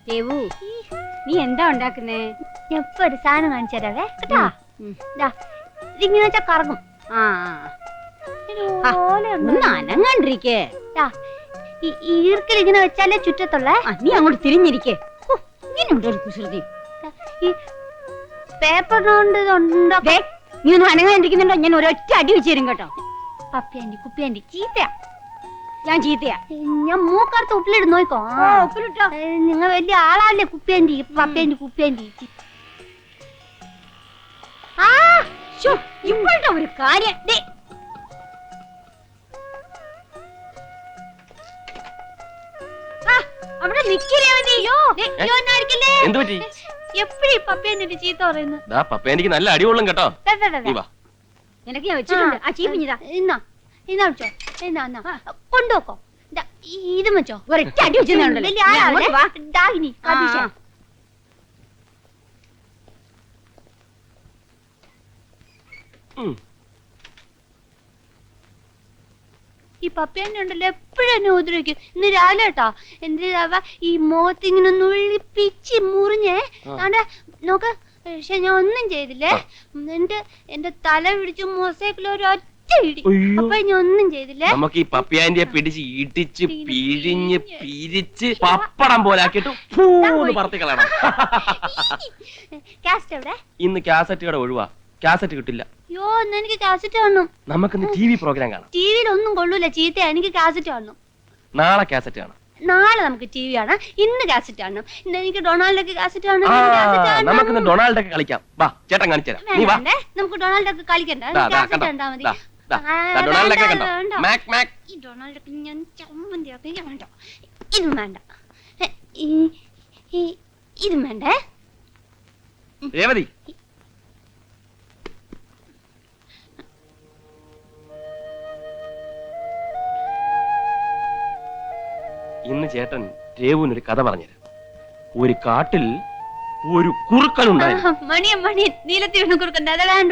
ദേവു നീ എന്താ ഉണ്ടാക്കുന്നേ? ഇപ്പൊ ഒരു സാധനം കാണിച്ചു തരാവേ കേട്ടാ. ഇതിങ്ങനെ വെച്ചാ കറങ്ങും. അനങ്ങാണ്ടിരിക്കേ. ഈർക്കിൽ ഇങ്ങനെ വെച്ചാലേ ചുറ്റത്തുള്ള. നീ അങ്ങോട്ട് തിരിഞ്ഞിരിക്കേ. ഇങ്ങനെയുണ്ടോ ഒരു കുസൃതി? ഈ പേപ്പറിനോണ്ട് നീ ഒന്നും അനങ്ങാണ്ടിരിക്കുന്നുണ്ടോ? ഞാൻ ഒരൊറ്റ അടി വെച്ച് തരും കേട്ടോ. പപ്പിയാണ്ടി കുപ്പിയാണ്ടി ചീത്തയാ. ഞാൻ ചീത്തയാ? ഞാൻ മൂക്കറുത്ത് ഉപ്പിലിട്ട് നോക്കോ. ഉപ്പിലിട്ടോ? നിങ്ങൾ വലിയ ആളാല്ലേ കുപ്പിയാണ്ടി പപ്പിയാണ്ടി കുപ്പിയാണ്ടി. ഇപ്പോഴത്തെ ഒരു കാര്യം അവിടെ എപ്പോഴും പപ്പിയാണ്ടി ചീത്ത പറയുന്നു. പപ്പേനിക്ക് നല്ല അടികൊള്ളും കേട്ടോ. നിനക്ക് ഞാൻ വെച്ചിട്ടുണ്ട്. ആ ചീപ്പിഞ്ഞതാ. എന്നാ വെച്ചോ. എന്നാ കൊണ്ടുപോക്കോ. ഇത് വെച്ചോ. ഒരൊറ്റ അടി വെച്ചിട്ടുണ്ടല്ലോ. ഈ പപ്പിയാണ്ടി ഉണ്ടല്ലോ എപ്പോഴും എന്നെ ഉപദ്രവിക്കും. ഇന്ന് രാവിലെ കേട്ടോ എന്റെ ഈ മുഖത്തിങ്ങനെ നുള്ളിപ്പിച്ച് മുറിഞ്ഞേ നോക്ക്. പക്ഷെ ഞാൻ ഒന്നും ചെയ്തില്ലേ. എന്നിട്ട് എന്റെ തല പിടിച്ച് മൊസൈക്കിൽ ഒരൊറ്റ ഇടി. അപ്പൊ ഞാൻ ഒന്നും ചെയ്തില്ലേ. നമുക്ക് ഈ പപ്പിയാന്റിയെ പിടിച്ച് ഇടിച്ച് പിഴിഞ്ഞ് പിരിച്ച് പപ്പടം പോലാക്കിട്ട് പറത്തി കളയണം. കാസറ്റ് എവിടെ? ഇന്ന് കാസറ്റ് കട ഒഴിവാ. കാസറ്റ് കിട്ടില്ല. അയ്യോ എനിക്ക് കാസറ്റ് കാണണം. നമുക്കിന്ന് ടി വി പ്രോഗ്രാം കാണാം. ടിവിയിൽ ഒന്നും കൊള്ളൂല ചീത്ത. എനിക്ക് കാസറ്റ് കാണണം. നാളെ കാസറ്റ് കാണാം. നാളെ നമുക്ക് ടി വി കാണാം. ഇന്ന് കാസറ്റ് കാണണം. ഇന്ന് എനിക്ക് ഡൊണാൾഡൊക്കെ കാസറ്റ് കാണണം. നമുക്ക് ഡൊണാൾഡൊക്കെ കളിക്കാം. വാ ചേട്ടൻ കാണിച്ചുതരാം. നീ വാ. നമുക്ക് ഡൊണാൾഡൊക്കെ കളിക്കണ്ട. കാസറ്റ് കണ്ടാ മതി. ഡൊണാൾഡൊക്കെ കണ്ടോ? Mac Mac. ഈ ഡൊണാൾഡൊക്കെ ഞാൻ ചമ്മന്തിയാക്കി. വേണ്ട, ഇതും വേണ്ട, ഇതും വേണ്ടേ. രേവതി ഇന്ന് ചേട്ടൻ രേവുവിനൊരു കഥ പറഞ്ഞുതരാം. ഒരു കാട്ടിൽ ഒരു കുറുക്കൻ ഉണ്ടായിരുന്നു. മണിയൻ നീലത്തി വീണ കുറുക്കൻ.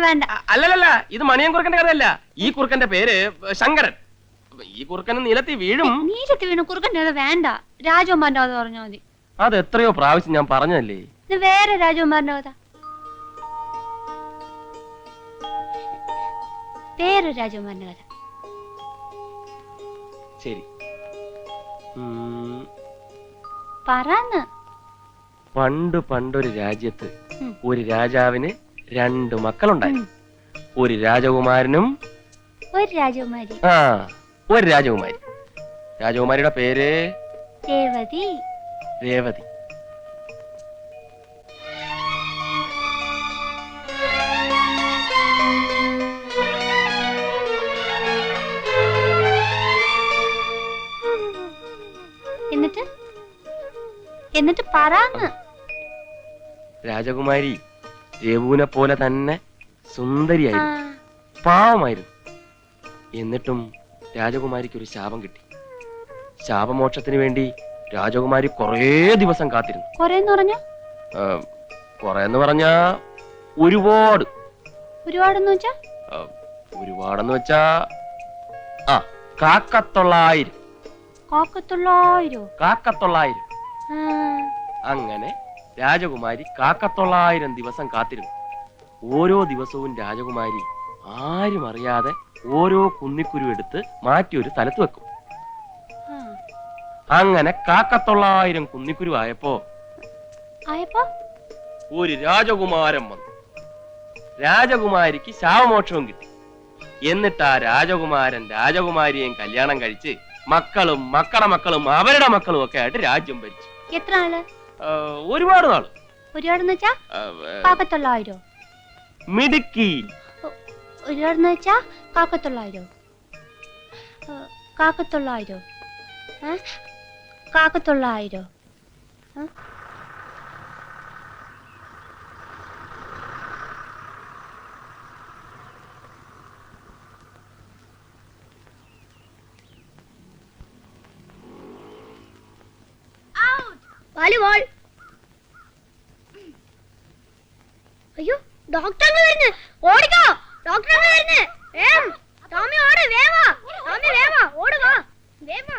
വേണ്ട. അല്ലല്ല, ഇത് മണിയൻ കുറുക്കന്റെ കഥയല്ല. ഈ കുറുക്കന്റെ പേര് ശങ്കരൻ. ഈ കുറുക്കന് നീലത്തി വീഴും. നീലത്തി വീണ കുറുക്കന്റെ കഥ വേണ്ട. രാജകുമാരന്റെ കഥ പറഞ്ഞാൽ മതി. അത് എത്രയോ പ്രാവശ്യം ഞാൻ പറഞ്ഞതല്ലേ. വേറെ രാജകുമാരന്റെ കഥ. വേറൊരു രാജകുമാരന്റെ കഥ. ശരി. പറന്ന്. പണ്ടൊരു രാജ്യത്ത് ഒരു രാജാവിന് 2 മക്കളുണ്ടായിരുന്നു. ഒരു രാജകുമാരനും ഒരു രാജകുമാരി. ഒരു രാജകുമാരി. രാജകുമാരിയുടെ പേര് രേവതി. രേവതി. എന്നിട്ട് പറന്ന്. രാജകുമാരി രേവുവിനെ പോലെ തന്നെ സുന്ദരിയായിരുന്നു, പാവമായിരുന്നു. എന്നിട്ടും രാജകുമാരിക്ക് ഒരു ശാപം കിട്ടി. ശാപമോക്ഷത്തിന് വേണ്ടി രാജകുമാരി കുറേ ദിവസം കാത്തിരുന്നു. കുറേന്ന് പറഞ്ഞാ ഒരുപാട്. ഒരുപാടെന്ന് വെച്ചാ കാക്കത്തൊള്ളായിരം. അങ്ങനെ രാജകുമാരി കാക്കത്തൊള്ളായിരം ദിവസം കാത്തിരുന്നു. ഓരോ ദിവസവും രാജകുമാരി ആരും അറിയാതെ ഓരോ കുന്നിക്കുരു എടുത്ത് മാറ്റി ഒരു സ്ഥലത്ത് വെക്കും. അങ്ങനെ കാക്കത്തൊള്ളായിരം കുന്നിക്കുരു ആയപ്പോ ഒരു രാജകുമാരൻ വന്നു. രാജകുമാരിക്ക് ശാപമോക്ഷവും കിട്ടി. എന്നിട്ട് ആ രാജകുമാരൻ രാജകുമാരിയെയും കല്യാണം കഴിച്ച് മക്കളും മക്കളുടെ മക്കളും അവരുടെ മക്കളും ഒക്കെ ആയിട്ട് രാജ്യം ഭരിച്ചു. എത്ര നാള്? ഒരുപാട് നാള്. ഒരുപാടെന്ന് വെച്ചാ കാക്കത്തൊള്ളായിരോ? മിടുക്കി. ഒരുപാടെന്ന് വെച്ചാ കാക്കത്തൊള്ളായിരോ? കാക്കത്തൊള്ളായിരോ? കാക്കത്തൊള്ളായിരോ? വാലിബോൾ. അയ്യോ ഡോക്ടർ വരുന്നു, ഓടിക്കോ. ഡോക്ടർ വരുന്നു, ടോമി ഓട്, വേവാ ടോമി, വേവാ ഓടുക, വേവാ.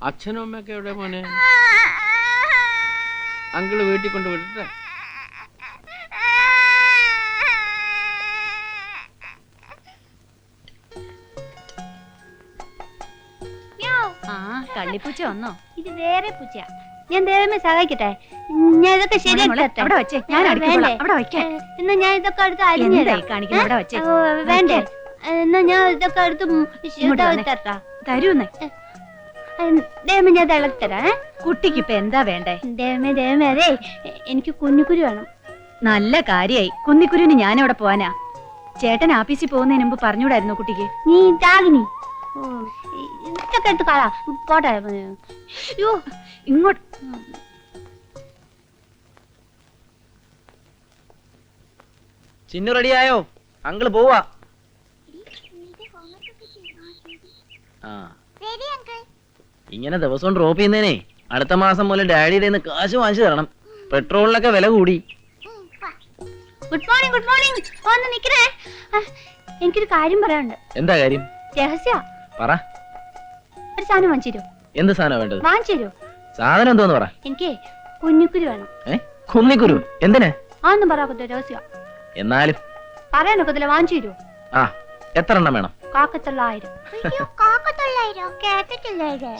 അച്ഛനും അമ്മയൊക്കെ എവിടെ മോനെ? അങ്കിള് വീട്ടിൽ കൊണ്ട് വിടട്ടെ? ആ കള്ളിപ്പൂച്ച വന്നോ? ഇത് വേറെ പൂച്ചയാ. ഞാൻ ദേവമേ സഹായിക്കട്ടെ? ഞാൻ ഇതൊക്കെ ശരിയാക്കട്ടെ? അവിടെ വെച്ചേ, ഞാൻ അടിക്കോളാം. അവിടെ വെക്കാൻ. എന്നാ ഞാൻ ഇതൊക്കെ എടുത്ത് അരിഞ്ഞു എന്തായി കാണിക്കുന്നത്? അവിടെ വെച്ചേ. വേണ്ടേ? എന്നാ ഞാൻ ഇതൊക്കെ എടുത്ത് ഇങ്ങോട്ട് വന്നേ. തരൂന്നേ. ദേവമേ ഞാൻ ഇളക്കി തരാം. കുട്ടിക്ക് ഇപ്പൊ എന്താ വേണ്ടേ? ദേവമേ ദേവമേ അതെ എനിക്ക് കുഞ്ഞുകുരു വേണം. നല്ല കാര്യായി. കുന്നിക്കുരുവിന് ഞാനവിടെ പോവാനാ. ചേട്ടൻ ആഫീസിൽ പോകുന്നതിന് മുമ്പ് പറഞ്ഞൂടായിരുന്നു കുട്ടിക്ക്? നീ താഗിനി ഇതൊക്കെ എടുത്ത് കളാ പോട്ടെ. അയ്യോ ഇങ്ങോട്ട്. ചിന്നു റെഡിയായോ? അങ്കിള് പോവാ. ആ ഇങ്ങനെ ദിവസവും ഡ്രോപ്പ് ചെയ്യുന്നേനെ അടുത്ത മാസം മുതൽ ഡാഡിയുടെ കയ്യിന്ന് കാശ് വാങ്ങിച്ചു തരണം. പെട്രോളിനൊക്കെ വില കൂടി. Good morning good morning. ഒന്ന് നിക്കണേ, എനിക്കൊരു കാര്യം പറയാനുണ്ട്. എന്താ കാര്യം? രഹസ്യ. പറ. ഒരു സാധനം വാങ്ങിച്ചു തരൂ. എന്ത് സാധനം വേണ്ടത്? വാങ്ങിച്ചു തരൂ. സാധനം എന്തോന്ന് പറ. എനിക്ക് കുഞ്ഞുക്കുരു വേണം. കുന്നിക്കുരു എന്തിനാ? ആന്നും പറയാത്ത രഹസ്യ. എന്നാലും പറയാനൊക്കത്തില്ല, വാങ്ങിച്ചു തരൂ. ആ എത്ര എണ്ണം വേണം? 900.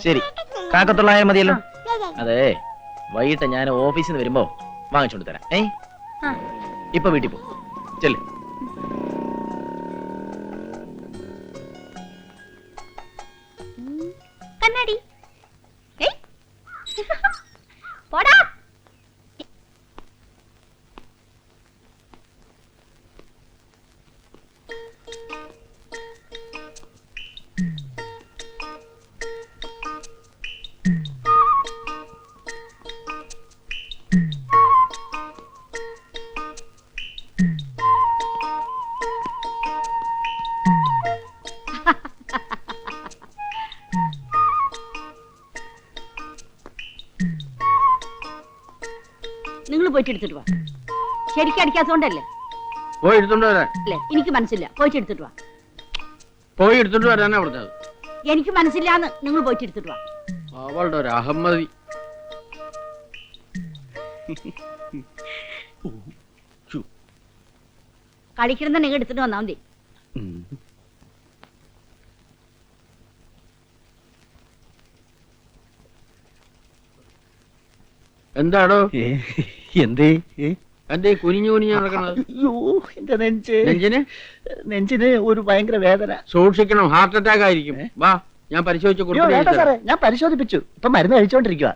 ശരി, 900 മതിയല്ലോ. അതെ, വൈകിട്ട് ഞാൻ ഓഫീസിൽ നിന്ന് വരുമ്പോ വാങ്ങിച്ചോണ്ട് തരാം. ഇപ്പൊ വീട്ടിൽ പോ. ചെല്ല്. കണ്ണാടി പോടാ. നിങ്ങൾ പോയിട്ട് എടുത്തിട്ട് വാ. ശരിക്കും അടിക്കാത്തോണ്ടല്ലേ? പോയി എടുത്തോണ്ട് വരാൻ. അല്ലേ? എനിക്ക് മനസ്സില്ല. പോയിട്ട് എടുത്തിട്ട് വാ. പോയി എടുത്തോണ്ട് വരാനാ പറഞ്ഞത്. എനിക്ക് മനസ്സില്ലാന്ന്. നിങ്ങൾ പോയിട്ട് എടുത്തിട്ട് വാ. അവളുടെ ഒരു അഹമ്മതി. കളിക്കണം തന്നെ എടുത്തിട്ട് വന്നാ മതി. എന്താടോ എന്തേ എന്തേ കുനിഞ്ഞു കുനിഞ്ഞു നടക്കണത്? അയ്യോ, എന്റെ നെഞ്ചിന് നെഞ്ചിന് ഒരു ഭയങ്കര വേദന. സൂക്ഷിക്കണം, ഹാർട്ട് അറ്റാക്ക് ആയിരിക്കും. വാ, ഞാൻ പരിശോധിച്ച് സാറേ, ഞാൻ പരിശോധിപ്പിച്ചു. ഇപ്പൊ മരുന്ന് കഴിച്ചോണ്ടിരിക്കുക.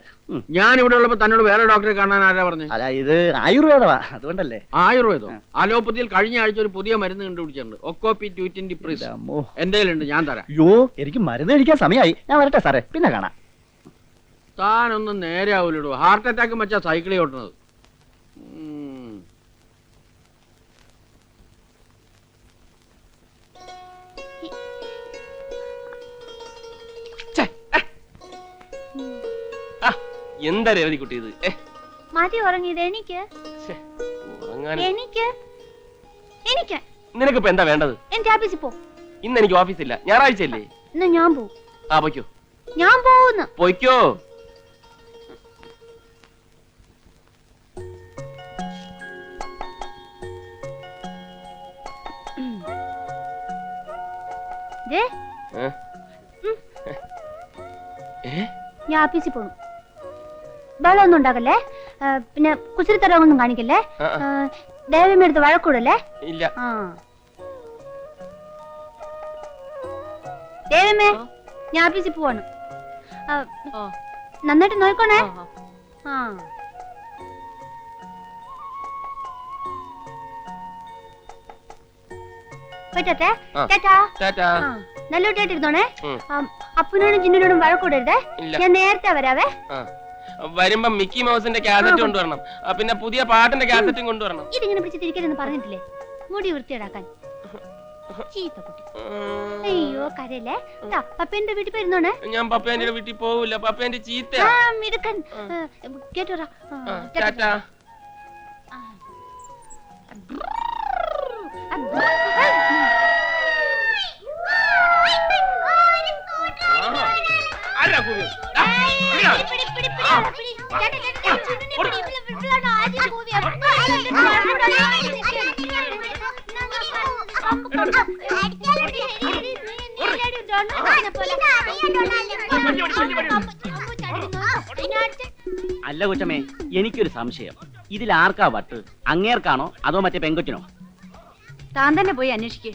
ഞാൻ ഇവിടെ ഉള്ളപ്പോ തന്നോട് വേറെ ഡോക്ടറെ കാണാൻ ആരാ പറഞ്ഞത്? അല്ല, ഇത് ആയുർവേദമാ, അതുകൊണ്ടല്ലേ. ആയുർവേദം? അലോപ്പതിയിൽ കഴിഞ്ഞ ആഴ്ച ഒരു പുതിയ മരുന്ന് കണ്ടുപിടിച്ചിട്ടുണ്ട്. ഒക്കോപി 220 പ്രിസ്. എന്റെ കയ്യിലുണ്ട്, ഞാൻ തരാം. അയ്യോ, എനിക്ക് മരുന്ന് കഴിക്കാൻ സമയമായി. ഞാൻ വരട്ടെ സാറേ, പിന്നെ കാണാം. താനൊന്നും നേരെ ആവൂലോ. ഹാർട്ട് അറ്റാക്ക് വെച്ചാ സൈക്കിളിൽ ഓട്ടുന്നത്. എന്താ രവതി കുട്ടി ഇത്? മതി ഉറങ്ങിയത്. എനിക്ക് എനിക്ക് എനിക്ക് നിനക്കിപ്പോ എന്താ വേണ്ടത്? എന്റെ ഓഫീസിൽ പോ. ഇന്ന് എനിക്ക് ഓഫീസില്ല, ഞായറാഴ്ചയല്ലേ. എന്നാ ഞാൻ പോവും. ആ പൊയ്ക്കോ. ഞാൻ പോവുന്നു. പൊയ്ക്കോ. ഞാൻ ഓഫീസിൽ പോണു. വെള്ളമൊന്നും ഉണ്ടാക്കല്ലേ, പിന്നെ കുസൃത്തരമൊന്നും കാണിക്കല്ലേ, ദേവമ്മ വഴക്കൂടല്ലേ. ഇല്ല. ദേവമ്മേ, ഞാൻ ഓഫീസിൽ പോവാണ്. നന്നായിട്ട് നോക്കണേ. നല്ലോട്ടായിട്ടിരുന്നോണേ. അപ്പനോടും ചിന്നോടും വഴക്കൂടരുതേ. ഞാൻ നേരത്തെ വരാവേ. വരുമ്പോ മിക്കി മൗസിന്റെ കാസറ്റ് കൊണ്ടുവരണം. പിന്നെ പുതിയ പാട്ടിന്റെ കാസറ്റും കൊണ്ടുവരണം. ഇതിങ്ങനെ പിടിച്ച് തിരിക്കരുതെന്ന് പറഞ്ഞിട്ടില്ലേ? മുടി വൃത്തിയിടാക്കാൻ. ചീത്ത കുട്ടി. അയ്യോ കരയല്ലേ. പപ്പേന്റെ വീട്ടിൽ പോയിരുന്നോണേ. ഞാൻ പപ്പേന്റെ വീട്ടിൽ പോവില്ല. പപ്പേന്റെ ചീത്ത മിടുക്കൻ. കേട്ടോറാ. അല്ല കൊച്ചമ്മേ, എനിക്കൊരു സംശയം. ഇതിൽ ആർക്കാ വട്ട്? അങ്ങേർക്കാണോ അതോ മറ്റേ പെങ്കൊച്ചിനോ? താൻ തന്നെ പോയി അന്വേഷിക്കേ.